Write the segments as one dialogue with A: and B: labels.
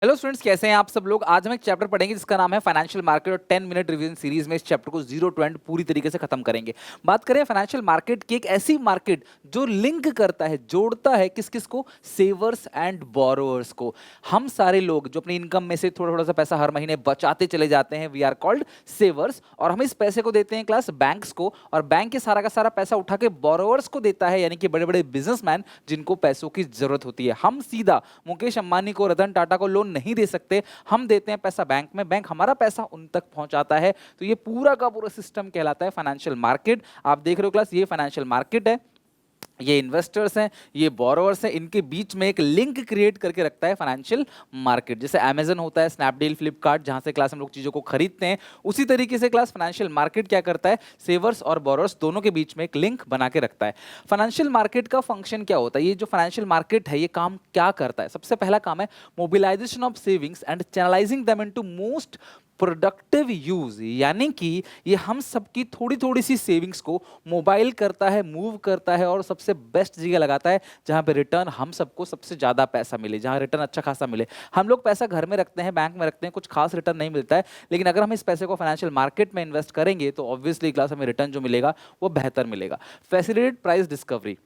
A: Hello students, कैसे हैं आप सब लोग। आज हम एक चैप्टर पढ़ेंगे जिसका नाम है फाइनेंशियल मार्केट, और 10 मिनट रिवीजन सीरीज में इस चैप्टर को जीरो टू एंड पूरी तरीके से खत्म करेंगे। बात करें फाइनेंशियल मार्केट की, एक ऐसी मार्केट जो लिंक करता है, जोड़ता है किस किस को, सेवर्स एंड बोरोअर्स को। हम सारे लोग जो अपनी इनकम में से थोड़ा थोड़ा सा पैसा हर महीने बचाते चले जाते हैं, वी आर कॉल्ड सेवर्स, और हम इस पैसे को देते हैं क्लास बैंक्स को, और बैंक के सारा का सारा पैसा उठा के बोरोअर्स को देता है, यानी कि बड़े बड़े बिजनेसमैन जिनको पैसों की जरूरत होती है। हम सीधा मुकेश अंबानी को, रतन टाटा को लोन नहीं दे सकते, हम देते हैं पैसा बैंक में, बैंक हमारा पैसा उन तक पहुंचाता है। तो ये पूरा का पूरा सिस्टम कहलाता है फाइनेंशियल मार्केट। आप देख रहे हो क्लास, ये फाइनेंशियल मार्केट है, ये इन्वेस्टर्स हैं, ये बोरोवर्स हैं, इनके बीच में एक लिंक क्रिएट करके रखता है फाइनेंशियल मार्केट। जैसे अमेजन होता है, स्नैपडील, फ्लिपकार्ट, जहां से क्लास हम लोग चीजों को खरीदते हैं, उसी तरीके से क्लास फाइनेंशियल मार्केट क्या करता है, सेवर्स और बोरोवर्स दोनों के बीच में एक लिंक बना के रखता है। फाइनेंशियल मार्केट का फंक्शन क्या होता है, ये जो फाइनेंशियल मार्केट है ये काम क्या करता है। सबसे पहला काम है mobilisation of savings and channelising them into most productive use, यानी कि ये हम सबकी थोड़ी थोड़ी सी सेविंग्स को मोबाइल करता है, मूव करता है, और सबसे बेस्ट जगह लगाता है जहां पे रिटर्न हम सबको सबसे ज्यादा पैसा मिले, जहां रिटर्न अच्छा खासा मिले। हम लोग पैसा घर में रखते हैं, बैंक में रखते हैं, कुछ खास रिटर्न नहीं मिलता है, लेकिन अगर हम इस पैसे को फाइनेंशियल मार्केट में इन्वेस्ट करेंगे तो ऑब्वियसली क्लास हमें रिटर्न जो मिलेगा वो बेहतर मिलेगा। फैसिलिटेड प्राइस डिस्कवरी,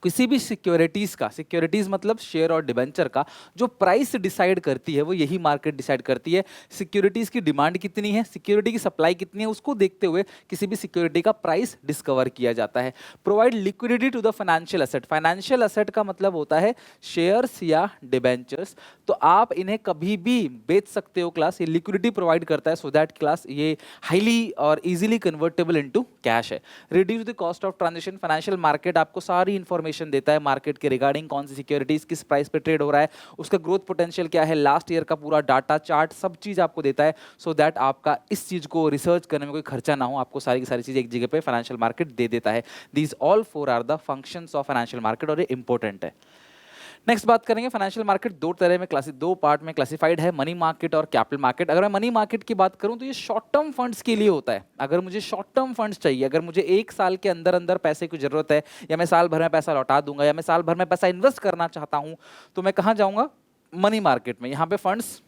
A: किसी भी सिक्योरिटीज का, सिक्योरिटीज मतलब शेयर और डिबेंचर का जो प्राइस डिसाइड करती है वो यही मार्केट डिसाइड करती है। सिक्योरिटीज की डिमांड कितनी है, सिक्योरिटी की सप्लाई कितनी है, उसको देखते हुए किसी भी सिक्योरिटी का प्राइस डिस्कवर किया जाता है। Provide liquidity to the financial asset, financial asset का मतलब होता है शेयर्स या डिबेंचर्स, तो आप इन्हें कभी भी बेच सकते हो क्लास, ये लिक्विडिटी प्रोवाइड करता है, सो दैट क्लास ये हाईली और इजीली कन्वर्टेबल इनटू कैश है। Reduce the cost of transaction, financial market आपको सारी इंफॉर्मेशन देता है मार्केट के रिगार्डिंग, कौन सी सिक्योरिटीज किस प्राइस पे ट्रेड हो रहा है, उसका ग्रोथ पोटेंशियल क्या है, लास्ट ईयर का पूरा डाटा चार्ट सब चीज आपको देता है, सो दैट आपका इस चीज को रिसर्च करने में कोई खर्चा ना हो, आपको सारी की सारी चीज एक जगह पे फाइनेंशियल मार्केट दे देता है। These all four are the functions of financial market, और ये इंपॉर्टेंट है। नेक्स्ट बात करेंगे, फाइनेंशियल मार्केट दो तरह में दो पार्ट में क्लासिफाइड है, मनी मार्केट और कैपिटल मार्केट। अगर मैं मनी मार्केट की बात करूं तो ये शॉर्ट टर्म फंड्स के लिए होता है। अगर मुझे शॉर्ट टर्म फंड्स चाहिए, अगर मुझे एक साल के अंदर अंदर पैसे की जरूरत है, या मैं साल भर में पैसा लौटा दूंगा, या मैं साल भर में पैसा इन्वेस्ट करना चाहता हूं, तो मैं कहां जाऊंगा, मनी मार्केट में। यहां पे फंड्स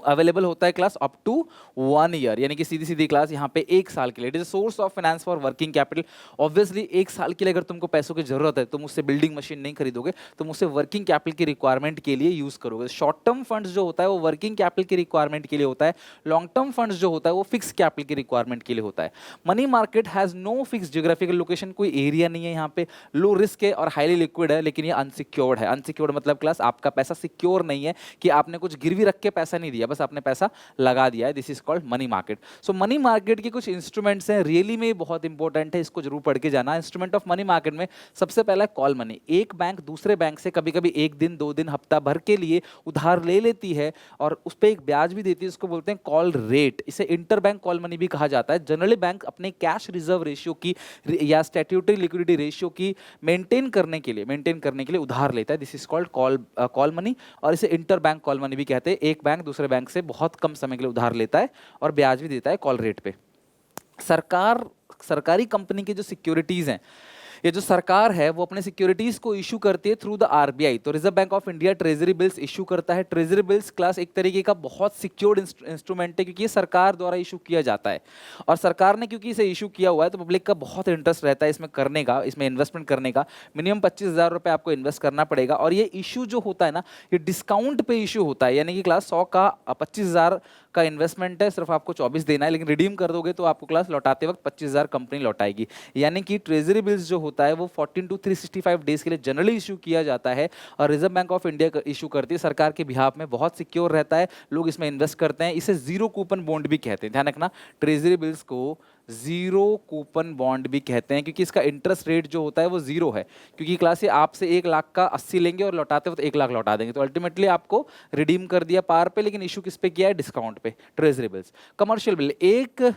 A: अवेलेबल होता है क्लास अप टू 1 ईयर, यानी कि सीधी सीधी क्लास यहाँ पे एक साल के लिए। It is source of finance for working capital. Obviously एक साल के लिए अगर तुमको पैसों की जरूरत है तो मुझसे बिल्डिंग मशीन नहीं खरीदोगे, तो मुझसे वर्किंग कैपिटल की रिक्वायरमेंट के लिए यूज करोगे। शॉर्ट टर्म फंड्स जो होता है वो वर्किंग कैपिटल की रिक्वायरमेंट के लिए होता है, लॉन्ग टर्म फंड्स जो होता है वो फिक्स कैपिटल की रिक्वायरमेंट के लिए होता है। Money market has no fix geographical location, कोई एरिया नहीं है यहाँ पे, लो रिस्क है और हाईली लिक्विड है, लेकिन ये अनसिक्योर्ड है। अनसिक्योर्ड मतलब क्लास आपका पैसा सिक्योर नहीं है, कि आपने कुछ गिरवी रख के पैसा नहीं दिया, बस आपने पैसा लगा दिया है। This is called money market. So money market के कुछ इंस्ट्रूमेंट्स हैं, रियली में बहुत इंपॉर्टेंट है, इसको जरूर पढ़ के जाना। इंस्ट्रूमेंट ऑफ मनी मार्केट में सबसे पहला है कॉल मनी। एक बैंक दूसरे बैंक से कभी कभी एक दिन, 2 दिन, हफ्ता भर के लिए उधार ले लेती है और उस पर एक ब्याज भी देती है, उसको बोलते हैं कॉल रेट। इसे इंटर बैंक कॉल मनी भी कहा जाता है। जनरली बैंक अपने कैश रिजर्व रेशियो की या स्टैट्यूटरी लिक्विडिटी रेशियो की मेंटेन करने के लिए उधार लेता है। This is called call money, और इसे इंटर बैंक कॉल मनी भी कहते हैं। एक बैंक दूसरे बैंक से बहुत कम समय के लिए उधार लेता है और ब्याज भी देता है कॉल रेट पे। सरकारी कंपनी की जो सिक्योरिटीज हैं, ये जो सरकार है वो अपने सिक्योरिटीज को इशू करती है थ्रू द आरबीआई। तो reserve bank of India treasury bills issue करता है। ट्रेजरी बिल्स क्लास एक तरीके का बहुत सिक्योर्ड इंस्ट्रूमेंट है, क्योंकि ये सरकार द्वारा इशू किया जाता है, और सरकार ने क्योंकि इसे इशू किया हुआ है तो पब्लिक का बहुत इंटरेस्ट रहता है इसमें करने का, इसमें इन्वेस्टमेंट करने का। मिनिमम 25,000 रुपये आपको इन्वेस्ट करना पड़ेगा, और ये इशू जो होता है ना, ये डिस्काउंट पे इशू होता है, यानी कि क्लास 100 का 25,000 का इन्वेस्टमेंट है, सिर्फ आपको 24 देना है, लेकिन रिडीम कर दोगे तो आपको क्लास लौटाते वक्त 25,000 कंपनी लौटाएगी। यानी कि ट्रेजरी बिल्स जो होता है वो 14 to 365 डेज के लिए जनरली इशू किया जाता है, और reserve bank of India issue करती है सरकार के बिहाफ में। बहुत सिक्योर रहता है, लोग इसमें इन्वेस्ट करते हैं। इसे जीरो कूपन बॉन्ड भी कहते हैं, ध्यान रखना, ट्रेजरी बिल्स को जीरो कूपन बॉन्ड भी कहते हैं, क्योंकि इसका इंटरेस्ट रेट जो होता है वो जीरो है। क्योंकि क्लास ये आपसे 1 लाख का 80 लेंगे और लौटाते वक्त 1 लाख लौटा देंगे, तो अल्टीमेटली आपको रिडीम कर दिया पार पे, लेकिन इशू किस पे किया है, डिस्काउंट पे। Treasury bills. कमर्शियल बिल, एक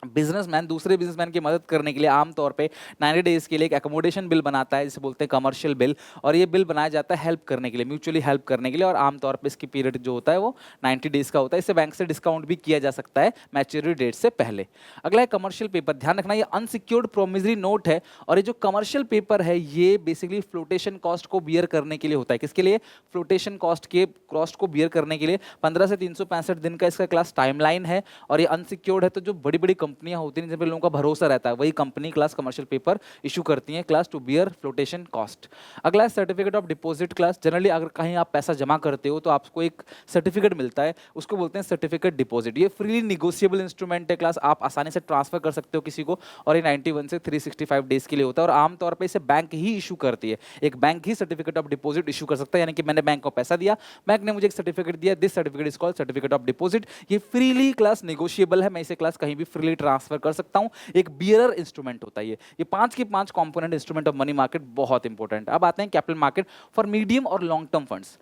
A: बिजनेसमैन दूसरे बिजनेसमैन की मदद करने के लिए आमतौर पे 90 डेज के लिए एक एकोमोडेशन बिल बनाता है, जिसे बोलते हैं कमर्शियल बिल। और ये बिल बनाया जाता है हेल्प करने के लिए, म्यूचुअली हेल्प करने के लिए, और आमतौर पे इसकी पीरियड जो होता है वो 90 डेज का होता है। इससे बैंक से डिस्काउंट भी किया जा सकता है मैच्योरिटी डेट से पहले। अगला है कमर्शियल पेपर। ध्यान रखना ये अनसिक्योर्ड प्रोमिसरी नोट है, और ये जो कमर्शियल पेपर है ये बेसिकली फ्लोटेशन कॉस्ट को बियर करने के लिए होता है। किसके लिए? फ्लोटेशन कॉस्ट को बियर करने के लिए। 15 से 365 दिन का इसका क्लास टाइमलाइन है, और ये अनसिक्योर्ड है, तो जो बड़ी बड़ी कंपनियां होती हैं जिन पर लोगों का भरोसा रहता है वही company class commercial paper issue करती हैं class to bear flotation cost. अगला है certificate of deposit class. Generally अगर कहीं आप पैसा जमा करते हो तो आपको एक सर्टिफिकेट मिलता है, उसको बोलते हैं सर्टिफिकेट डिपॉजिट। ये फ्रीली निगोशिएबल इंस्ट्रूमेंट है क्लास, आप आसानी से ट्रांसफर कर सकते हो किसी को, और ये 91 से 365 डेज के लिए होता है, और आमतौर पर इसे बैंक ही इशू करती है। एक bank he certificate of deposit issue कर सकता है, यानी कि मैंने बैंक को पैसा दिया, बैंक ने मुझे एक सर्टिफिकेट दिया, this certificate is called certificate of deposit. ये फ्रीली क्लास निगोशिएबल है, मैं इसे क्लास कहीं भी फ्रीली ट्रांसफर कर सकता हूं। एक बियरर इंस्ट्रूमेंट होता है ये 5 के 5 component instrument of money market, बहुत इंपॉर्टेंट। अब आते हैं कैपिटल मार्केट फॉर मीडियम और लॉन्ग टर्म फंड्स।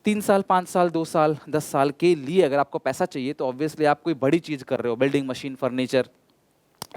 A: 3 साल, 5 साल, 2 साल, 10 साल के लिए अगर आपको पैसा चाहिए तो ऑब्वियसली आप कोई बड़ी चीज कर रहे हो, building, machine, furniture,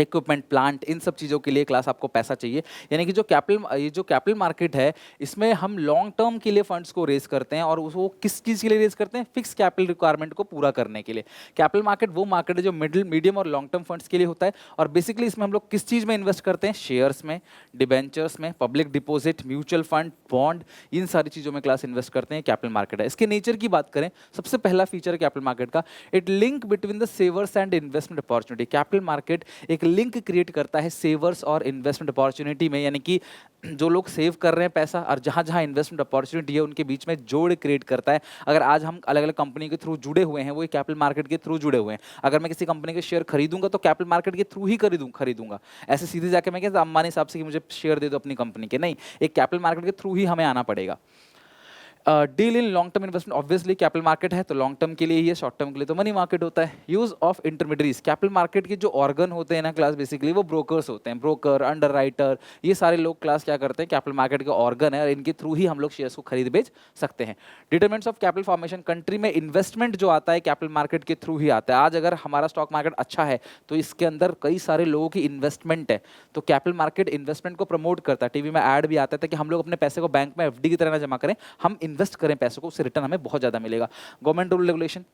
A: equipment, plant, इन सब चीज़ों के लिए क्लास आपको पैसा चाहिए। यानी कि जो कैपिटल मार्केट है इसमें हम लॉन्ग टर्म के लिए फंड्स को रेज करते हैं, और वो किस चीज़ के लिए रेज करते हैं? फिक्स कैपिटल रिक्वायरमेंट को पूरा करने के लिए। कैपिटल मार्केट वो मार्केट है जो मीडियम और लॉन्ग टर्म फंड्स के लिए होता है, और बेसिकली इसमें हम लोग किस चीज़ में इन्वेस्ट करते हैं? शेयर्स में, डिबेंचर्स में, public deposit, mutual fund, bond, इन सारी चीज़ों में क्लास इन्वेस्ट करते हैं। कैपिटल मार्केट है। इसके नेचर की बात करें, सबसे पहला फीचर है कैपिटल मार्केट का, it link between the सेवर्स and investment opportunity. Capital market एक लिंक क्रिएट करता है सेवर्स और इन्वेस्टमेंट अपॉर्चुनिटी में, यानी कि जो लोग सेव कर रहे हैं पैसा और जहां जहां इन्वेस्टमेंट अपॉर्चुनिटी है उनके बीच में जोड़ क्रिएट करता है। अगर आज हम अलग अलग कंपनी के थ्रू जुड़े हुए हैं, वो कैपिटल मार्केट के थ्रू जुड़े हुए हैं। अगर मैं किसी कंपनी के शेयर खरीदूंगा तो कैपिटल मार्केट के थ्रू ही खरीदूंगा। ऐसे सीधे जाके मैं कहता अंबानी साहब से कि मुझे शेयर दे दो अपनी कंपनी के, नहीं, एक कैपिटल मार्केट के थ्रू ही हमें आना पड़ेगा। Deal in long term investment, obviously capital market है तो लॉन्ग टर्म के लिए ही है, शॉर्ट टर्म के लिए तो मनी मार्केट होता है। Use of intermediaries, capital market के जो ऑर्गन होते हैं ना क्लास, बेसिकली वो ब्रोकर्स होते हैं। ब्रोकर, अंडर राइटर, ये सारे लोग क्लास क्या करते हैं? कैपिटल मार्केट के ऑर्गन है, और इनके थ्रू ही हम लोग शेयर्स को खरीद बेच सकते हैं। Determinants of capital formation, country में इन्वेस्टमेंट जो आता है कैपिटल मार्केट के थ्रू ही आता है। आज अगर हमारा स्टॉक मार्केट अच्छा है तो इसके अंदर कई सारे लोगों की इन्वेस्टमेंट है, तो कैपिटल मार्केट इन्वेस्टमेंट को प्रमोट करता है। टीवी में ऐड भी आता है कि हम लोग अपने पैसे को बैंक में एफडी की तरह ना जमा करें, हम इन्वेस्ट करें पैसों को, उससे रिटर्न हमें बहुत ज्यादा मिलेगा। गवर्नमेंट रूल रेगुलेशन,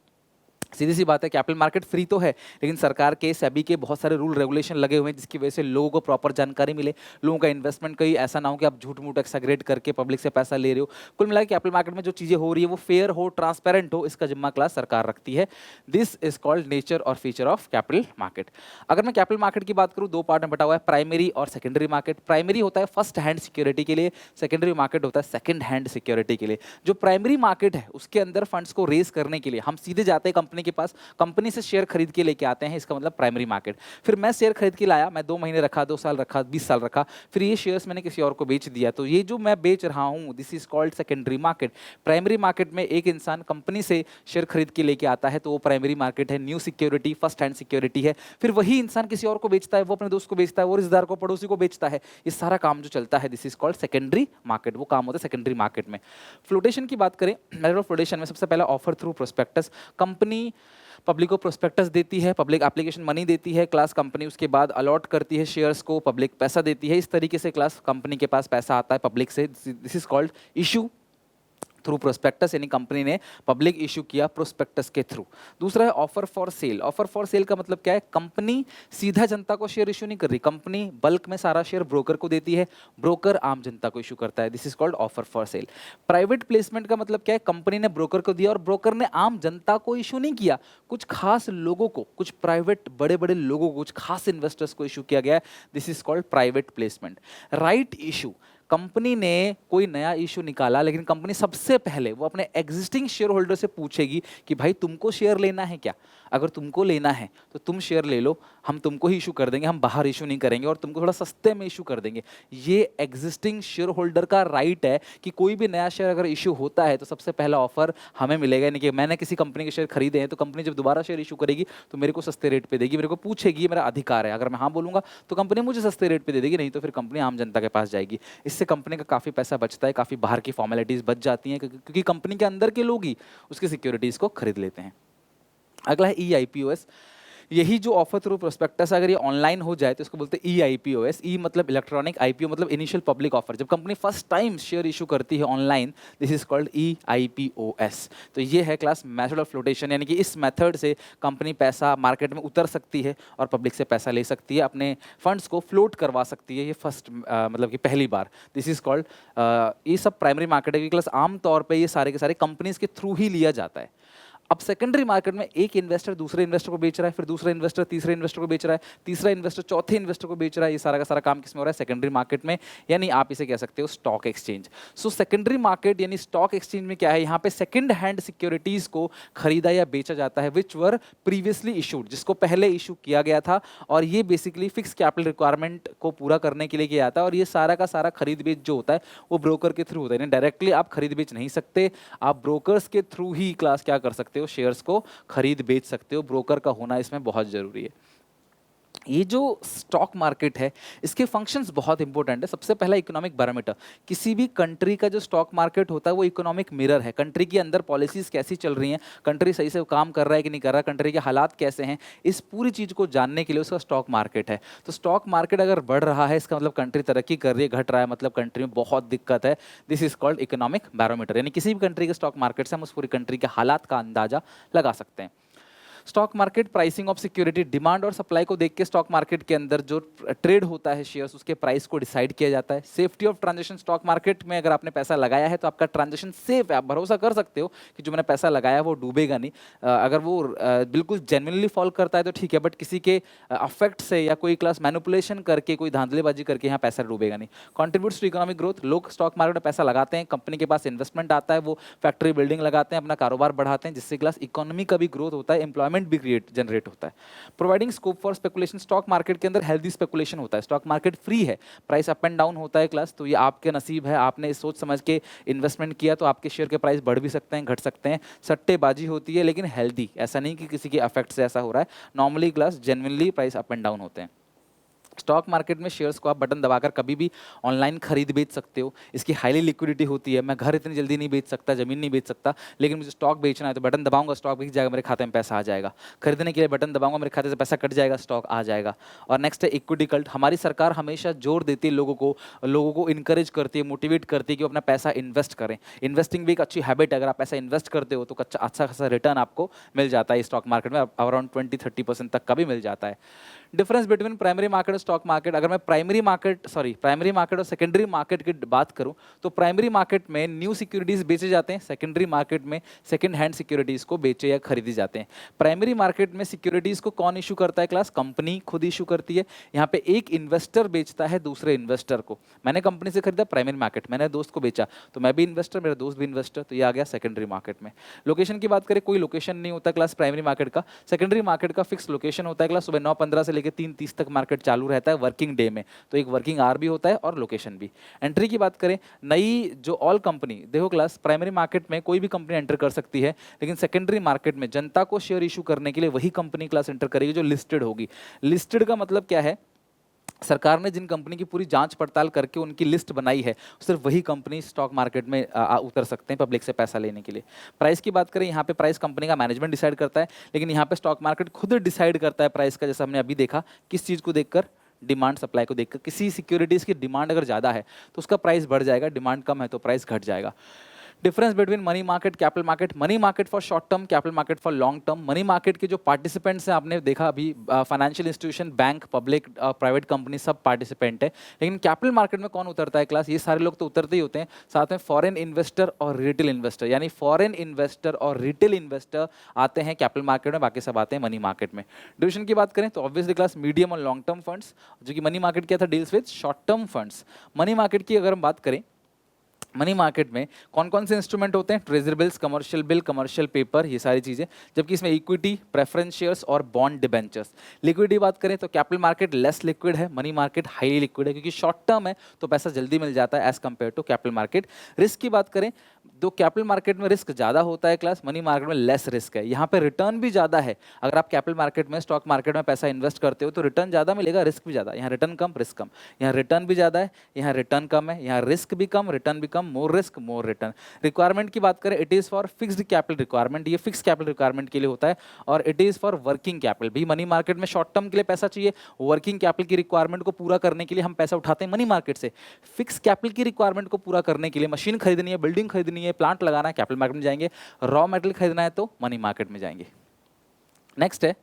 A: सीधी सी बात है कैपिटल मार्केट फ्री तो है, लेकिन सरकार के, सेबी के बहुत सारे रूल रेगुलेशन लगे हुए हैं जिसकी वजह से लोगों को प्रॉपर जानकारी मिले, लोगों का इन्वेस्टमेंट कहीं ऐसा ना हो कि आप झूठ मूठ एक्साग्रेट करके पब्लिक से पैसा ले रहे हो। कुल मिला के कैपिटल मार्केट में जो चीजें हो रही है वो फेयर हो, ट्रांसपेरेंट हो, इसका जिम्मा क्लास सरकार रखती है। दिस इज कॉल्ड नेचर और फीचर ऑफ कैपिटल मार्केट। अगर मैं कैपिटल मार्केट की बात करूँ, 2 पार्ट में बटा हुआ है, प्राइमरी और सेकेंडरी मार्केट। प्राइमरी होता है फर्स्ट हैंड सिक्योरिटी के लिए, सेकेंडरी मार्केट होता है सेकेंड हैंड सिक्योरिटी के लिए। जो प्राइमरी मार्केट है उसके अंदर फंड्स को रेज करने के लिए हम सीधे जाते हैं कंपनी के पास, कंपनी से शेयर खरीद के लेके आते हैं, इसका मतलब प्राइमरी मार्केट। फिर मैं शेयर खरीद के लाया, मैं 2 महीने रखा, 2 साल रखा, 20 साल रखा, फिर ये शेयर्स मैंने किसी और को बेच दिया, तो ये जो मैं बेच रहा हूं this is called secondary market. Primary market में एक इंसान कंपनी से शेयर खरीद के लेके आता है तो वो प्राइमरी मार्केट है, new security, first hand security है। फिर वही इंसान किसी और को बेचता है, वो अपने दोस्त को बेचता है, वो रिश्तेदार को, पड़ोसी को बेचता है, ये सारा काम जो चलता है this is called secondary market, वो काम होता है सेकेंडरी मार्केट में। फ्लोटेशन की बात करें, मेथड ऑफ फ्लोटेशन में सबसे पहला offer through prospectus. Company public को प्रोस्पेक्टस देती है, पब्लिक एप्लीकेशन मनी देती है, क्लास कंपनी उसके बाद अलॉट करती है शेयर्स को, पब्लिक पैसा देती है। इस तरीके से क्लास कंपनी के पास पैसा आता है पब्लिक से, this is called issue through prospectus, यानी कंपनी ने पब्लिक इशू किया प्रोस्पेक्टस के थ्रू। दूसरा है offer for sale. Offer for sale का मतलब क्या है? कंपनी सीधा जनता को शेयर इशू नहीं कर रही, कंपनी बल्क में सारा शेयर ब्रोकर को देती है, ब्रोकर आम जनता को इशू करता है, this is called offer for sale. Private placement का मतलब क्या है? कंपनी ने ब्रोकर को दिया और ब्रोकर ने आम जनता को इशू नहीं किया, कुछ खास लोगों को, कुछ प्राइवेट बड़े बड़े लोगों को, कुछ खास इन्वेस्टर्स को इशू किया गया है, this is called private placement. Right issue, company ने कोई नया इशू निकाला लेकिन कंपनी सबसे पहले वो अपने एग्जिस्टिंग शेयर होल्डर से पूछेगी कि भाई तुमको शेयर लेना है क्या? अगर तुमको लेना है तो तुम शेयर ले लो, हम तुमको ही इशू कर देंगे, हम बाहर इशू नहीं करेंगे और तुमको थोड़ा सस्ते में इशू कर देंगे। ये एग्जिस्टिंग शेयर होल्डर का राइट है कि कोई भी नया शेयर अगर इशू होता है तो सबसे पहला ऑफर हमें मिलेगा। यानी कि मैंने किसी कंपनी के शेयर खरीदे हैं तो कंपनी जब दोबारा शेयर इशू करेगी तो मेरे को सस्ते रेट पे देगी, मेरे को पूछेगी, मेरा अधिकार है। अगर मैं हाँ बोलूंगा तो कंपनी मुझे सस्ते रेट पे दे देगी, नहीं तो फिर कंपनी आम जनता के पास जाएगी। इससे कंपनी का काफ़ी पैसा बचता है, काफ़ी बाहर की फॉर्मेलिटीज़ बच जाती हैं क्योंकि कंपनी के अंदर के लोग ही उसकी सिक्योरिटीज़ को खरीद लेते हैं। अगला है EIPOS। यही जो ऑफर थ्रू प्रोस्पेक्टस अगर ये ऑनलाइन हो जाए तो इसको बोलते हैं EIPOS। ई मतलब इलेक्ट्रॉनिक, IPO मतलब इनिशियल पब्लिक ऑफर। जब company first time share issue करती है online, this is called EIPOS। तो ये है क्लास मेथड ऑफ फ्लोटेशन, यानी कि इस मेथड से कंपनी पैसा मार्केट में उतर सकती है और पब्लिक से पैसा ले सकती है, अपने फंड्स को फ्लोट करवा सकती है। ये फर्स्ट मतलब कि पहली बार, दिस इज कॉल्ड, ये सब प्राइमरी मार्केट है क्लास। आमतौर पर ये सारे के सारे कंपनीज के थ्रू ही लिया जाता है। अब सेकेंडरी मार्केट में एक इन्वेस्टर दूसरे इन्वेस्टर को बेच रहा है, फिर दूसरा इन्वेस्टर तीसरे इन्वेस्टर को बेच रहा है, तीसरा इन्वेस्टर चौथे इन्वेस्टर को बेच रहा है। ये सारा का सारा काम किसमें हो रहा है? सेकेंडरी मार्केट में, यानी आप इसे कह सकते हो stock exchange. So secondary market यानी स्टॉक एक्सचेंज में क्या है? यहाँ पे सेकेंड हैंड सिक्योरिटीज को खरीदा या बेचा जाता है, विच वर प्रीवियसली इशूड, जिसको पहले इशू किया गया था। और ये बेसिकली फिक्स कैपिटल रिक्वायरमेंट को पूरा करने के लिए किया जाता है। और ये सारा का सारा खरीद बेच जो होता है वो ब्रोकर के थ्रू होता है, यानी डायरेक्टली आप खरीद बेच नहीं सकते, आप ब्रोकर्स के थ्रू ही क्लास क्या कर सकते हो? शेयर्स को खरीद बेच सकते हो। ब्रोकर का होना इसमें बहुत जरूरी है। ये जो स्टॉक मार्केट है इसके फंक्शंस बहुत इंपॉर्टेंट है। सबसे पहला इकोनॉमिक बैरोमीटर। किसी भी कंट्री का जो स्टॉक मार्केट होता है वो इकोनॉमिक मिरर है। कंट्री के अंदर पॉलिसीज कैसी चल रही हैं, कंट्री सही से काम कर रहा है कि नहीं कर रहा, कंट्री के हालात कैसे हैं, इस पूरी चीज़ को जानने के लिए उसका स्टॉक मार्केट है। तो स्टॉक मार्केट अगर बढ़ रहा है इसका मतलब कंट्री तरक्की कर रही है, घट रहा है मतलब कंट्री में बहुत दिक्कत है। This is called economic barometer. यानी किसी भी कंट्री के स्टॉक मार्केट से हम उस पूरी कंट्री के हालात का अंदाजा लगा सकते हैं। Stock market pricing of security, demand और सप्लाई को देख के स्टॉक मार्केट के अंदर जो ट्रेड होता है शेयर्स, उसके प्राइस को डिसाइड किया जाता है। Safety of transaction, stock market में अगर आपने पैसा लगाया है तो आपका ट्रांजेक्शन सेफ है, आप भरोसा कर सकते हो कि जो मैंने पैसा लगाया वो डूबेगा नहीं। अगर वो बिल्कुल जेन्युइनली फॉल करता है तो ठीक है, बट किसी के अफेक्ट से या कोई क्लास मैनिपुलेशन करके, कोई धांधलेबाजी करके यहाँ पैसा डूबेगा नहीं। कॉन्ट्रीब्यूट्स टू इकोनॉमिक ग्रोथ, लोग स्टॉक मार्केट में पैसा लगाते हैं, कंपनी के पास इन्वेस्टमेंट आता है, वो फैक्ट्री बिल्डिंग लगाते हैं, अपना कारोबार बढ़ाते हैं, जिससे क्लास इकोनॉमी का भी ग्रोथ होता है, एम्प्लॉयमेंट भी जनरेट होता है। Providing scope for speculation, stock market के अंदर हेल्दी स्पेकुलेशन होता है। स्टॉक मार्केट फ्री है, प्राइस अप एंड डाउन होता है क्लास, तो ये आपके नसीब है, आपने सोच समझ के इन्वेस्टमेंट किया तो आपके शेयर के प्राइस बढ़ भी सकते हैं, घट सकते हैं। सट्टेबाजी होती है लेकिन हेल्दी, ऐसा नहीं कि किसी के अफेक्ट से ऐसा हो रहा है। Normally class genuinely price up and down होते हैं। स्टॉक मार्केट में शेयर्स को आप बटन दबाकर कभी भी ऑनलाइन खरीद बेच सकते हो। इसकी हाईली लिक्विडिटी होती है। मैं घर इतनी जल्दी नहीं बेच सकता, जमीन नहीं बेच सकता, लेकिन मुझे स्टॉक बेचना है तो बटन दबाऊंगा, स्टॉक बिक जाएगा, मेरे खाते में पैसा आ जाएगा। खरीदने के लिए बटन दबाऊंगा, मेरे खाते से पैसा कट जाएगा, स्टॉक आ जाएगा। और नेक्स्ट है इक्विटी कल्ट। हमारी सरकार हमेशा जोर देती है, लोगों को इंकरेज करती है, मोटिवेट करती है कि वो अपना पैसा इन्वेस्ट करें। इन्वेस्टिंग भी एक अच्छी हैबिट है। अगर आप पैसा इन्वेस्ट करते हो तो अच्छा खासा रिटर्न आपको मिल जाता है। स्टॉक मार्केट में अराउंड 20-30% तक का भी मिल जाता है। डिफरेंस बिटवीन प्राइमरी मार्केट और स्टॉक मार्केट, अगर मैं प्राइमरी मार्केट और सेकेंडरी मार्केट की बात करूं तो प्राइमरी मार्केट में न्यू सिक्योरिटीज बेचे जाते हैं, सेकेंडरी मार्केट में सेकेंड हैंड सिक्योरिटीज को बेचे या खरीदी जाते हैं। प्राइमरी मार्केट में सिक्योरिटीज को कौन इशू करता है क्लास? कंपनी खुद इशू करती है। यहाँ पे एक इन्वेस्टर बेचता है दूसरे इन्वेस्टर को। मैंने कंपनी से खरीदा प्राइमरी मार्केट, मैंने दोस्त को बेचा, तो मैं भी इन्वेस्टर, मेरा दोस्त भी इन्वेस्टर, तो ये आ गया सेकेंडरी मार्केट में। लोकेशन की बात करें, कोई लोकेशन नहीं होता क्लास प्राइमरी मार्केट का। सेकेंडरी मार्केट का फिक्स लोकेशन होता है क्लास, सुबह 9:15 से लेकर 3:30 तक मार्केट चालू रहता है वर्किंग डे में, तो एक वर्किंग आवर भी होता है और लोकेशन भी। एंट्री की बात करें, नई जो ऑल कंपनी, देखो क्लास प्राइमरी मार्केट में कोई भी कंपनी एंटर कर सकती है, लेकिन सेकेंडरी मार्केट में जनता को शेयर इशू करने के लिए वही कंपनी क्लास एंटर करेगी जो लिस्टेड होगी। लिस्टेड का मतलब क्या है? सरकार ने जिन कंपनी की पूरी जांच पड़ताल करके उनकी लिस्ट बनाई है, सिर्फ वही कंपनी स्टॉक मार्केट में उतर सकते हैं पब्लिक से पैसा लेने के लिए। प्राइस की बात करें, यहाँ पे प्राइस कंपनी का मैनेजमेंट डिसाइड करता है, लेकिन यहाँ पे स्टॉक मार्केट खुद डिसाइड करता है प्राइस का। जैसा हमने अभी देखा, किस चीज़ को देखकर? डिमांड सप्लाई को देखकर। किसी सिक्योरिटीज़ की डिमांड अगर ज़्यादा है तो उसका प्राइस बढ़ जाएगा, डिमांड कम है तो प्राइस घट जाएगा। Difference between money market, capital market. Money market for short term, capital market for long term. Money market के जो पार्टिसिपेंट्स हैं, आपने देखा अभी financial institution, bank, public, private company सब पार्टिसिपेंट है। लेकिन कैपिटल मार्केट में कौन उतरता है क्लास? ये सारे लोग तो उतरते ही होते हैं, साथ में फॉरेन इन्वेस्टर और रिटेल इन्वेस्टर, यानी फॉरेन इन्वेस्टर और रिटेल इन्वेस्टर आते हैं कैपिटल मार्केट में, बाकी सब आते हैं मनी मार्केट में। डिविजन की बात करें तो ऑब्वियसली क्लास मीडियम और लॉन्ग टर्म फंड्स, जो कि मनी मार्केट क्या था? Deals with short term funds. Money market की अगर हम बात करें, मनी मार्केट में कौन कौन से इंस्ट्रूमेंट होते हैं? Treasury bills, commercial bill, commercial paper, ये सारी चीज़ें। जबकि इसमें इक्विटी, प्रेफरेंस शेयर्स और बॉन्ड डिबेंचर्स। लिक्विडिटी बात करें तो कैपिटल मार्केट लेस लिक्विड है, मनी मार्केट हाईली लिक्विड है, क्योंकि शॉर्ट टर्म है तो पैसा जल्दी मिल जाता है as compare to capital market. Risk की बात करें, दो कैपिटल मार्केट में रिस्क ज़्यादा होता है क्लास, मनी मार्केट में लेस रिस्क है। यहाँ पे रिटर्न भी ज़्यादा है। अगर आप कैपिटल मार्केट में स्टॉक मार्केट में पैसा इन्वेस्ट करते हो तो रिटर्न ज़्यादा मिलेगा, रिस्क भी ज़्यादा। यहाँ रिटर्न कम रिस्क कम, यहाँ रिटर्न भी ज़्यादा है, यहाँ रिटर्न कम है, यहाँ रिस्क भी कम रिटर्न भी कम, more risk more return. Requirement की बात करें, it is for fixed capital requirement, ये फिक्स कैपिटल रिक्वायरमेंट के लिए होता है। और it is for working capital, भी मनी मार्केट में शॉर्ट टर्म के लिए पैसा चाहिए, वर्किंग कैपिटल की रिक्वायरमेंट को पूरा करने के लिए हम पैसा उठाते हैं मनी मार्केट से। फिक्स कैपिटल की रिक्वायरमेंट को पूरा करने के लिए मशीन खरीदनी है, बिल्डिंग खरीदनी है, प्लांट लगाना है, कैपिटल मार्केट में जाएंगे। रॉ मेटेरियल खरीदना है तो मनी मार्केट में जाएंगे। नेक्स्ट है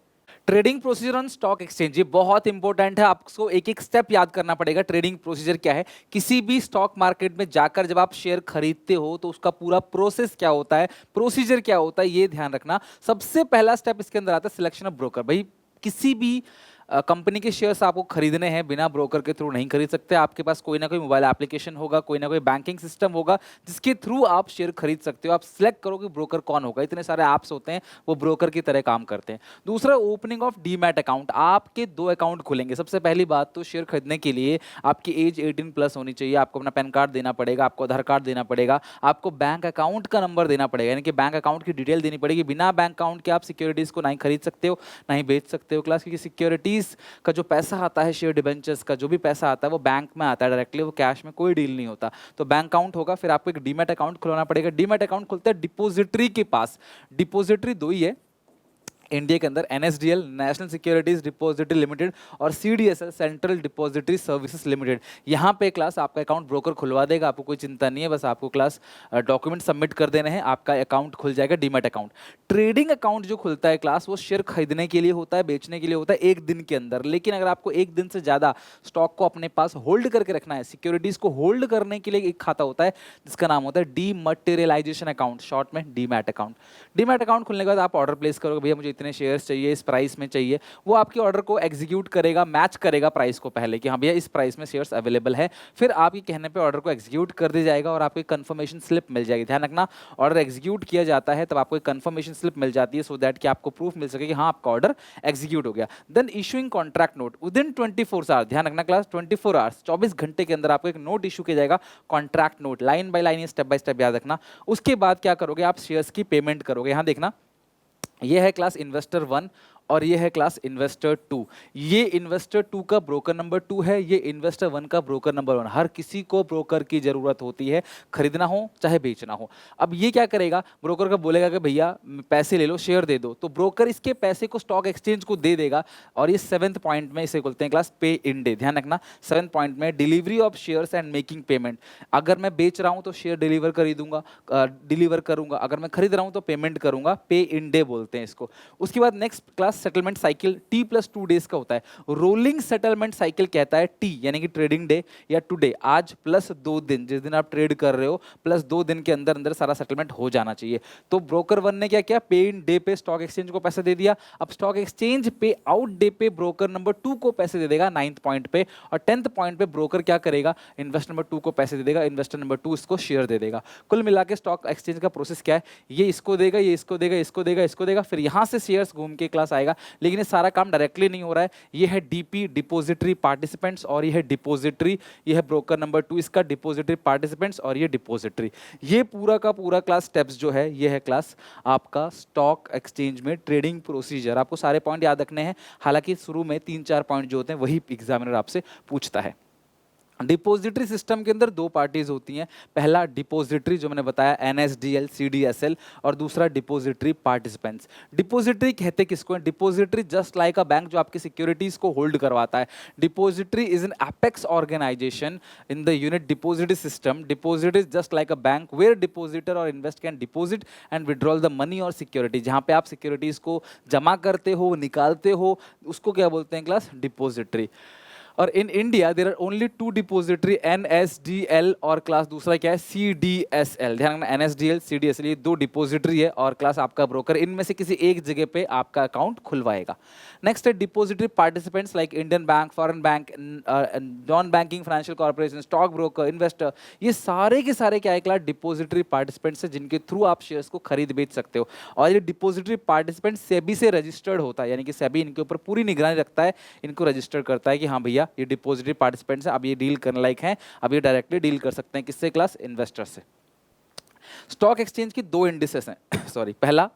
A: trading procedure on stock exchange. ये बहुत इंपॉर्टेंट है, आपको एक एक स्टेप याद करना पड़ेगा। ट्रेडिंग प्रोसीजर क्या है? किसी भी स्टॉक मार्केट में जाकर जब आप शेयर खरीदते हो तो उसका पूरा प्रोसेस क्या होता है, प्रोसीजर क्या होता है, ये ध्यान रखना। सबसे पहला स्टेप इसके अंदर आता है सिलेक्शन ऑफ ब्रोकर। भाई किसी भी कंपनी के शेयर्स आपको खरीदने हैं, बिना ब्रोकर के थ्रू नहीं खरीद सकते। आपके पास कोई ना कोई मोबाइल एप्लीकेशन होगा, कोई ना कोई बैंकिंग सिस्टम होगा जिसके थ्रू आप शेयर खरीद सकते हो। आप सिलेक्ट करो कि ब्रोकर कौन होगा। इतने सारे ऐप्स होते हैं, वो ब्रोकर की तरह काम करते हैं। दूसरा, ओपनिंग ऑफ डीमैट अकाउंट। आपके 2 अकाउंट खुलेंगे। सबसे पहली बात तो शेयर खरीदने के लिए आपकी एज 18+ होनी चाहिए। आपको अपना पैन कार्ड देना पड़ेगा, आपको आधार कार्ड देना पड़ेगा, आपको बैंक अकाउंट का नंबर देना पड़ेगा, यानी कि बैंक अकाउंट की डिटेल देनी पड़ेगी। बिना बैंक अकाउंट के आप सिक्योरिटीज़ को नहीं खरीद सकते हो, नहीं बेच सकते हो क्लास, क्योंकि सिक्योरिटीज़ का जो पैसा आता है, शेयर डिबेंचर्स का जो भी पैसा आता है, वो बैंक में आता है डायरेक्टली, वो कैश में कोई डील नहीं होता। तो बैंक अकाउंट होगा, फिर आपको एक डीमैट अकाउंट खुलवाना पड़ेगा। डीमैट अकाउंट खुलता है डिपोजिटरी के पास। डिपोजिटरी 2 ही है इंडिया के अंदर, NSDL national securities depository limited और CDSL central depository services limited. यहाँ पे क्लास आपका अकाउंट ब्रोकर खुलवा देगा, आपको कोई चिंता नहीं है, बस आपको क्लास डॉक्यूमेंट सबमिट कर देने हैं, आपका अकाउंट खुल जाएगा डीमैट अकाउंट। ट्रेडिंग अकाउंट जो खुलता है क्लास, वो शेयर खरीदने के लिए होता है, बेचने के लिए होता है 1 दिन के अंदर। लेकिन अगर आपको 1 दिन से ज़्यादा स्टॉक को अपने पास होल्ड करके रखना है, सिक्योरिटीज़ को होल्ड करने के लिए एक खाता होता है जिसका नाम होता है डीमटेरियलाइजेशन अकाउंट, शॉर्ट में डीमैट अकाउंट। डीमैट अकाउंट खुलने के बाद आप ऑर्डर प्लेस करोगे, भैया मुझे इतने शेयर्स चाहिए, इस प्राइस में चाहिए। वो आपके ऑर्डर को एग्जीक्यूट करेगा, मैच करेगा प्राइस को पहले कि हाँ भैया इस प्राइस में शेयर्स अवेलेबल है। फिर आपके कहने पे ऑर्डर को एग्जीक्यूट कर दिया जाएगा और आपको एक कंफर्मेशन स्लिप मिल जाएगी। ध्यान रखना, ऑर्डर एग्जीक्यूट किया जाता है तब आपको एक कंफर्मेशन स्लिप मिल जाती है, सो दैट कि आपको प्रूफ मिल सके कि हाँ आपका ऑर्डर एग्जीक्यूट हो गया। Then issuing contract note within 24 hours. ध्यान रखना क्लास, 24 आवर्स, 24 घंटे के अंदर आपको एक नोट इशू किया जाएगा, contract note, line by line, step by step याद रखना। उसके बाद क्या करोगे, आप शेयर्स की पेमेंट करोगे। यहाँ देखना, ये है क्लास इन्वेस्टर 1 और ये है क्लास इन्वेस्टर 2। ये इन्वेस्टर 2 का ब्रोकर नंबर 2 है, ये इन्वेस्टर 1 का ब्रोकर नंबर 1। हर किसी को ब्रोकर की जरूरत होती है, खरीदना हो चाहे बेचना हो। अब ये क्या करेगा, ब्रोकर का बोलेगा कि भैया पैसे ले लो, शेयर दे दो, तो ब्रोकर इसके पैसे को स्टॉक एक्सचेंज को दे देगा। और ये 7th पॉइंट में इसे बोलते हैं क्लास पे इन डे। ध्यान रखना, 7th पॉइंट में delivery of shares and making payment. अगर मैं बेच रहा हूँ तो शेयर डिलीवर डिलीवर करूंगा, अगर मैं खरीद रहा हूँ तो पेमेंट करूंगा, पे इन डे बोलते हैं इसको। उसके बाद next class settlement cycle T+2 days का होता है। रोलिंग सेटलमेंट साइकिल कहता है T यानी कि ट्रेडिंग डे या टुडे, आज प्लस 2 दिन, जिस दिन आप ट्रेड कर रहे हो प्लस 2 दिन के अंदर अंदर सारा सेटलमेंट हो जाना चाहिए। तो ब्रोकर 1 ने क्या किया, पे इन डे पे स्टॉक एक्सचेंज को पैसे दे दिया। अब स्टॉक एक्सचेंज पे आउट डे पे ब्रोकर नंबर 2 को पैसे दे देगा 9th पॉइंट पे। और 10th पॉइंट पे ब्रोकर क्या करेगा, इन्वेस्टर नंबर 2 को पैसे दे देगा, इन्वेस्टर नंबर 2 इसको शेयर दे देगा। कुल मिला के स्टॉक एक्सचेंज का प्रोसेस क्या है, ये इसको देगा, ये इसको देगा, इसको देगा, इसको देगा, फिर यहां से शेयर्स घूम के क्लास आएगा। लेकिन ये सारा काम डायरेक्टली नहीं हो रहा है। ये है डीपी, डिपॉजिटरी पार्टिसिपेंट्स, और ये है डिपॉजिटरी, ये है ब्रोकर नंबर 2 इसका डिपॉजिटरी पार्टिसिपेंट्स, और ये डिपॉजिटरी। ये पूरा का पूरा क्लास स्टेप्स जो है, ये है क्लास आपका स्टॉक एक्सचेंज में ट्रेडिंग प्रोसीजर। आपको सारे पॉइंट याद रखने हैं, हालांकि शुरू में 3-4 पॉइंट जो होते हैं वही एग्जामिनर आपसे पूछता है। डिपॉजिटरी सिस्टम के अंदर 2 पार्टीज होती हैं। पहला डिपॉजिटरी जो मैंने बताया एनएसडीएल सीडीएसएल, और दूसरा डिपॉजिटरी पार्टिसिपेंट्स। डिपॉजिटरी कहते किसको है, depository just like a bank जो आपकी सिक्योरिटीज को होल्ड करवाता है। Depository is an apex organization in the unit depository system. Depository is just like a bank where depositor और invest can deposit and withdrawal the money और security. जहाँ पे आप सिक्योरिटीज को जमा करते हो, निकालते हो, उसको क्या बोलते हैं क्लास, डिपॉजिटरी। और in India there are only 2 depository, NSDL और क्लास दूसरा क्या है, सीडीएसएल। ध्यान रखना, एनएसडीएल सीडीएसएल, ये 2 डिपोजिटरी है और क्लास आपका ब्रोकर इनमें से किसी एक जगह पे आपका अकाउंट खुलवाएगा। नेक्स्ट है depository participants like Indian bank, foreign bank, non banking financial corporation, stock broker, investor. ये सारे के सारे क्या है क्लास, डिपोजिटरी पार्टिसिपेंट्स है जिनके थ्रू आप शेयर्स को खरीद बेच सकते हो। और ये डिपोजिटरी पार्टिसिपेंट सेबी से रजिस्टर्ड होता है, यानी कि सेबी इनके ऊपर पूरी निगरानी रखता है, इनको रजिस्टर करता है कि हाँ भैया ये डिपॉजिटरी पार्टिसिपेंट्स हैं, अब ये डील करने लायक हैं, अब ये डायरेक्टली डील कर सकते हैं किससे क्लास, इन्वेस्टर से। स्टॉक एक्सचेंज की दो इंडिसेस हैं सॉरी, पहला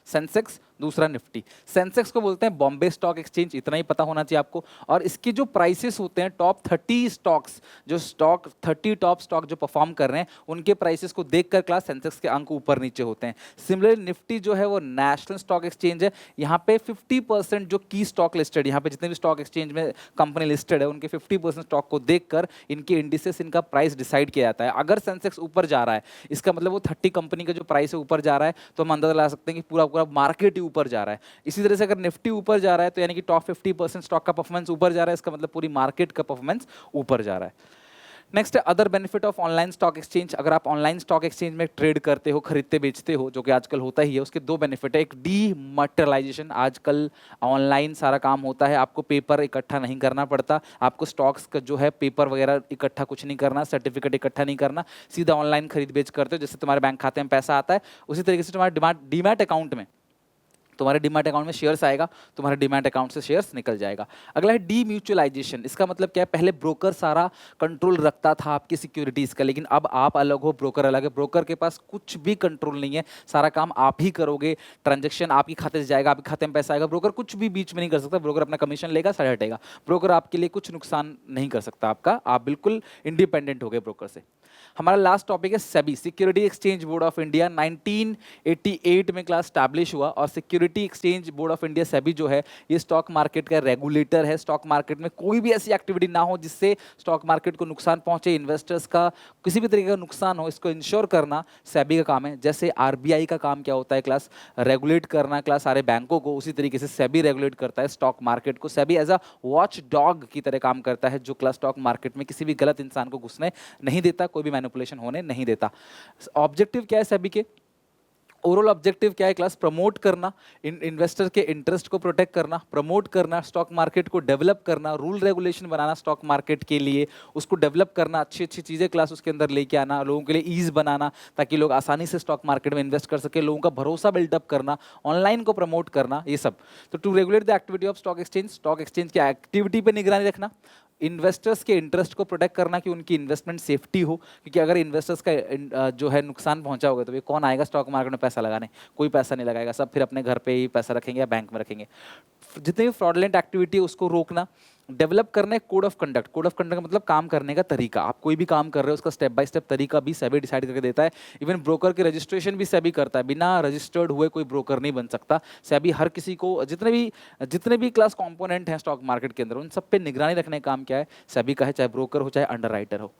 A: सेंसेक्स, दूसरा निफ्टी। सेंसेक्स को बोलते हैं बॉम्बे स्टॉक एक्सचेंज, इतना ही पता होना चाहिए आपको। और इसके जो प्राइसेस होते हैं टॉप 30 स्टॉक्स, जो स्टॉक 30 टॉप स्टॉक जो परफॉर्म कर रहे हैं उनके प्राइसेस को देखकर क्लास सेंसेक्स के अंक ऊपर नीचे होते हैं। सिमिलरली निफ्टी जो है वो नेशनल स्टॉक एक्सचेंज है, यहाँ पे 50% जो की स्टॉक लिस्टेड, यहाँ पे जितने भी स्टॉक एक्सचेंज में कंपनी लिस्टेड है उनके 50% स्टॉक को देखकर इनके इंडिसेस, इनका प्राइस डिसाइड किया जाता है। अगर सेंसेक्स ऊपर जा रहा है इसका मतलब वो 30 कंपनी का जो प्राइस है ऊपर जा रहा है, तो हम अंदाजा लगा सकते हैं कि पूरा पूरा मार्केट ही ऊपर जा रहा है। इसी तरह से अगर निफ्टी ऊपर जा रहा है तो यानी कि टॉप 50% स्टॉक का परफॉर्मेंस ऊपर जा रहा है, इसका मतलब पूरी मार्केट का परफॉर्मेंस ऊपर जा रहा है। नेक्स्ट है other benefit of online stock exchange. अगर आप ऑनलाइन स्टॉक एक्सचेंज में ट्रेड करते हो, खरीदते बेचते हो, जो कि आजकल होता ही है, उसके दो बेनिफिट है। एक डीमटेरियलाइजेशन, आजकल ऑनलाइन सारा काम होता है, आपको पेपर इकट्ठा नहीं करना पड़ता, आपको स्टॉक्स का जो है पेपर वगैरह इकट्ठा कुछ नहीं करना, सर्टिफिकेट इकट्ठा नहीं करना, सीधा ऑनलाइन खरीद बेच करते हो। जैसे तुम्हारे बैंक खाते में पैसा आता है उसी तरीके से तुम्हारे डीमैट अकाउंट में, तुम्हारे डीमैट अकाउंट में शेयर्स आएगा, तुम्हारे डीमैट अकाउंट से शेयर्स निकल जाएगा। अगला है डीम्यूचुअलाइजेशन। इसका मतलब क्या है, पहले ब्रोकर सारा कंट्रोल रखता था आपकी सिक्योरिटीज़ का, लेकिन अब आप अलग हो, ब्रोकर अलग है। ब्रोकर के पास कुछ भी कंट्रोल नहीं है, सारा काम आप ही करोगे, ट्रांजेक्शन आपके खाते से जाएगा, आपके खाते में पैसा आएगा, ब्रोकर कुछ भी बीच में नहीं कर सकता। ब्रोकर अपना कमीशन लेगा, साइड हटेगा, ब्रोकर आपके लिए कुछ नुकसान नहीं कर सकता आपका, आप बिल्कुल इंडिपेंडेंट हो गए ब्रोकर से। हमारा लास्ट टॉपिक है SEBI, security exchange board of India. 1988 में क्लास स्टैब्लिश हुआ और security exchange board of India SEBI जो है ये स्टॉक मार्केट का रेगुलेटर है। स्टॉक मार्केट में कोई भी ऐसी एक्टिविटी ना हो जिससे स्टॉक मार्केट को नुकसान पहुंचे, इन्वेस्टर्स का किसी भी तरीके का नुकसान हो, इसको इंश्योर करना सेबी का काम है। जैसे आरबीआई का काम क्या होता है क्लास, रेगुलेट करना क्लास सारे बैंकों को, उसी तरीके से सेबी रेगुलेट करता है स्टॉक मार्केट को। SEBI as a watchdog की तरह काम करता है, जो क्लास स्टॉक मार्केट में किसी भी गलत इंसान को घुसने नहीं देता, कोई भी मैनिपुलेशन होने नहीं देता। ऑब्जेक्टिव क्या है सेबी के, ओवरऑल ऑब्जेक्टिव क्या है क्लास, प्रमोट करना, इन्वेस्टर के इंटरेस्ट को प्रोटेक्ट करना, प्रमोट करना, स्टॉक मार्केट को डेवलप करना, रूल रेगुलेशन बनाना स्टॉक मार्केट के लिए, उसको डेवलप करना, अच्छी अच्छी चीज़ें क्लास उसके अंदर लेके आना, लोगों के लिए ईज बनाना ताकि लोग आसानी से स्टॉक मार्केट में इन्वेस्ट कर सके, लोगों का भरोसा बिल्डअप करना, ऑनलाइन को प्रमोट करना, ये सब। तो to regulate the activity of stock exchange की एक्टिविटी पर निगरानी रखना, इन्वेस्टर्स के इंटरेस्ट को प्रोटेक्ट करना कि उनकी इन्वेस्टमेंट सेफ्टी हो, क्योंकि अगर इन्वेस्टर्स का जो है नुकसान पहुंचा होगा तो ये कौन आएगा स्टॉक मार्केट में पैसा लगाने, कोई पैसा नहीं लगाएगा, सब फिर अपने घर पे ही पैसा रखेंगे या बैंक में रखेंगे। जितनी भी फ्रॉडलेंट एक्टिविटी है उसको रोकना, डेवलप करना है code of conduct. Code of conduct का मतलब काम करने का तरीका, आप कोई भी काम कर रहे हो उसका स्टेप बाय स्टेप तरीका भी सेबी डिसाइड करके देता है। इवन ब्रोकर के रजिस्ट्रेशन भी सेबी करता है, बिना रजिस्टर्ड हुए कोई ब्रोकर नहीं बन सकता। सेबी हर किसी को, जितने भी क्लास कंपोनेंट हैं स्टॉक मार्केट के अंदर, उन सब पे निगरानी रखने का काम क्या है सेबी का है, चाहे ब्रोकर हो चाहे अंडरराइटर हो।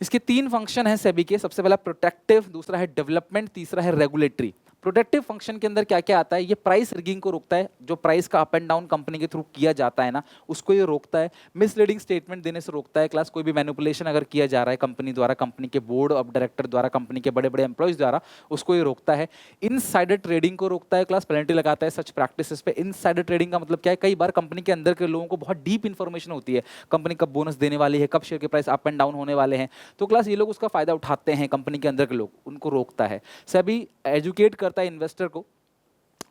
A: इसके तीन फंक्शन हैं सेबी के, सबसे पहला प्रोटेक्टिव, दूसरा है डेवलपमेंट, तीसरा है रेगुलेटरी। प्रोटेक्टिव फंक्शन के अंदर क्या क्या आता है, ये प्राइस रिगिंग को रोकता है, जो प्राइस का अप एंड डाउन कंपनी के थ्रू किया जाता है ना उसको ये रोकता है। मिसलीडिंग स्टेटमेंट देने से रोकता है क्लास, कोई भी मैनिपुलेशन अगर किया जा रहा है कंपनी द्वारा, कंपनी के बोर्ड ऑफ डायरेक्टर द्वारा, कंपनी के बड़े बड़े एम्प्लॉयज द्वारा, उसको ये रोकता है। इनसाइडर ट्रेडिंग को रोकता है क्लास, पेनल्टी लगाता है सच प्रैक्टिसेस पे। इनसाइडर ट्रेडिंग का मतलब क्या है, कई बार कंपनी के अंदर के लोगों को बहुत डीप इन्फॉर्मेशन होती है, कंपनी कब बोनस देने वाली है, कब शेयर के प्राइस अप एंड डाउन होने वाले हैं, तो क्लास ये लोग उसका फायदा उठाते हैं, कंपनी के अंदर के लोग, उनको रोकता है। सेबी एजुकेट करता है इन्वेस्टर को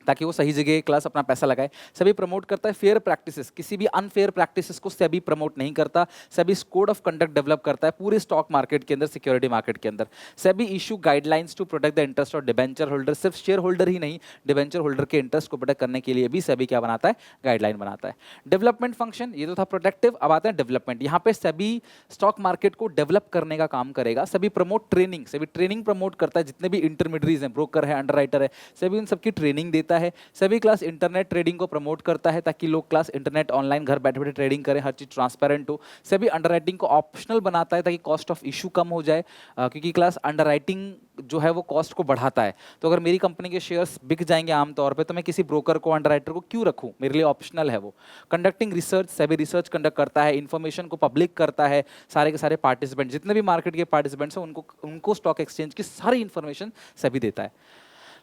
A: ताकि वो सही जगह क्लास अपना पैसा लगाए। सेबी प्रमोट करता है फेयर प्रैक्टिसेस, किसी भी अनफेयर प्रैक्टिसेस को सेबी प्रमोट नहीं करता। SEBI code of conduct develop करता है पूरे स्टॉक मार्केट के अंदर, सिक्योरिटी मार्केट के अंदर। SEBI issue guidelines to protect the interest of debenture holder, सिर्फ शेयर होल्डर ही नहीं, डिबेंचर होल्डर के इंटरेस्ट को प्रोटेक्ट करने के लिए भी सेबी क्या बनाता है, गाइडलाइन बनाता है। डेवलपमेंट फंक्शन, ये तो था प्रोटेक्टिव, अब आता है डेवलपमेंट। यहाँ पे सेबी स्टॉक मार्केट को डेवलप करने का काम करेगा। SEBI promote training, SEBI training promote करता है, जितने भी इंटरमीडियरीज हैं, ब्रोकर है, अंडरराइटर है, सेबी उन सबकी ट्रेनिंग देता है। सेबी क्लास इंटरनेट ट्रेडिंग को प्रमोट करता है ताकि लोग क्लास इंटरनेट ऑनलाइन घर बैठे बैठे ट्रेडिंग करें, हर चीज ट्रांसपेरेंट हो। सेबी अंडरराइटिंग को ऑप्शनल बनाता है ताकि कॉस्ट ऑफ इशू कम हो जाए, क्योंकि क्लास अंडरराइटिंग जो है वो कॉस्ट को बढ़ाता है। तो अगर मेरी कंपनी के शेयर्स बिक जाएंगे आमतौर पे, तो मैं किसी ब्रोकर को, अंडरराइटर को क्यों रखूं, मेरे लिए ऑप्शनल है वो। Conducting research, SEBI research conduct करता है, इन्फॉर्मेशन को पब्लिक करता है, सारे के सारे पार्टिसिपेंट, जितने भी मार्केट के पार्टिसिपेंट्स हैं उनको स्टॉक एक्सचेंज की सारी इन्फॉर्मेशन सेबी देता है।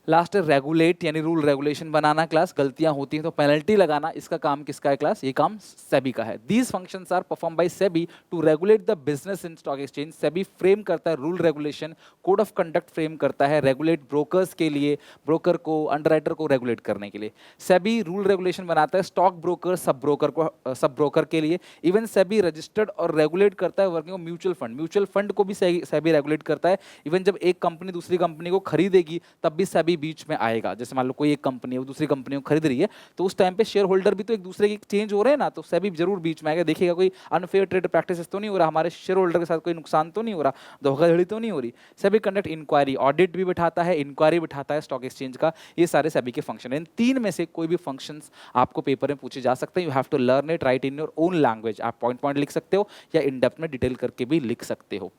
A: लास्ट है रेगुलेट, यानी रूल रेगुलेशन बनाना क्लास, गलतियां होती हैं तो पेनल्टी लगाना, इसका काम किसका है क्लास? ये काम सेबी का है। These functions are perform by SEBI to regulate the business in stock exchange. SEBI frame करता है rule regulation, code of conduct frame करता है रेगुलेट ब्रोकर्स के लिए, ब्रोकर को, अंडरराइटर को रेगुलेट करने के लिए। सेबी रूल रेगुलेशन बनाता है स्टॉक ब्रोकर, सब ब्रोकर के लिए। इवन सेबी रजिस्टर्ड और रेगुलेट करता है वर्किंग ऑफ म्यूचुअल फंड को भी सेबी रेगुलेट करता है। इवन जब एक कंपनी दूसरी कंपनी को खरीदेगी तब भी सेबी बीच में आएगा। जैसे मान लो कोई एक कंपनी है वो दूसरी कंपनी को खरीद रही है, तो उस टाइम पे शेयर होल्डर भी तो एक दूसरे के चेंज हो रहे हैं ना, तो सेबी जरूर बीच में आएगा, देखिएगा कोई अनफेयर ट्रेड प्रैक्टिस तो नहीं हो रहा, हमारे शेयर होल्डर के साथ कोई नुकसान तो नहीं हो रहा, धोखाधड़ी तो नहीं हो रही। सेबी कंडक्ट इंक्वायरी, ऑडिट भी बिठाता है, इंक्वायरी बिठाता है स्टॉक एक्सचेंज का। ये सारे सेबी के फंक्शन हैं। इन तीन में से कोई भी फंक्शंस आपको पेपर में पूछे जा सकते हैं। You have to learn it, right in your own language. आप पॉइंट पॉइंट लिख सकते हो या इन डेप्थ में डिटेल करके भी लिख सकते हो।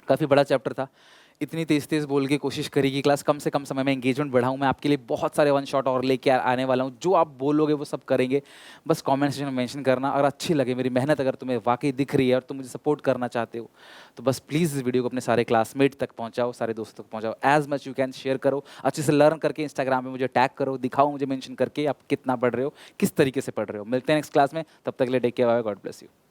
A: काफ़ी बड़ा चैप्टर था, इतनी तेज तेज बोल के कोशिश करेगी क्लास कम से कम समय में एंगेजमेंट बढ़ाऊँ। मैं आपके लिए बहुत सारे वन शॉट और लेके आने वाला हूँ, जो आप बोलोगे वो सब करेंगे। बस कमेंट सेक्शन में मेंशन करना, और अच्छी लगे मेरी मेहनत, अगर तुम्हें वाकई दिख रही है और तुम मुझे सपोर्ट करना चाहते हो तो बस प्लीज़ इस वीडियो को अपने सारे क्लासमेट तक पहुँचाओ, सारे दोस्तों तक पहुँचाओ, as much you can share करो, अच्छे से लर्न करके इंस्टाग्राम पे मुझे टैग करो, दिखाओ मुझे मेंशन करके आप कितना पढ़ रहे हो, किस तरीके से पढ़ रहे हो। मिलते हैं नेक्स्ट क्लास में, तब तक के लिए take care, bye, God bless you.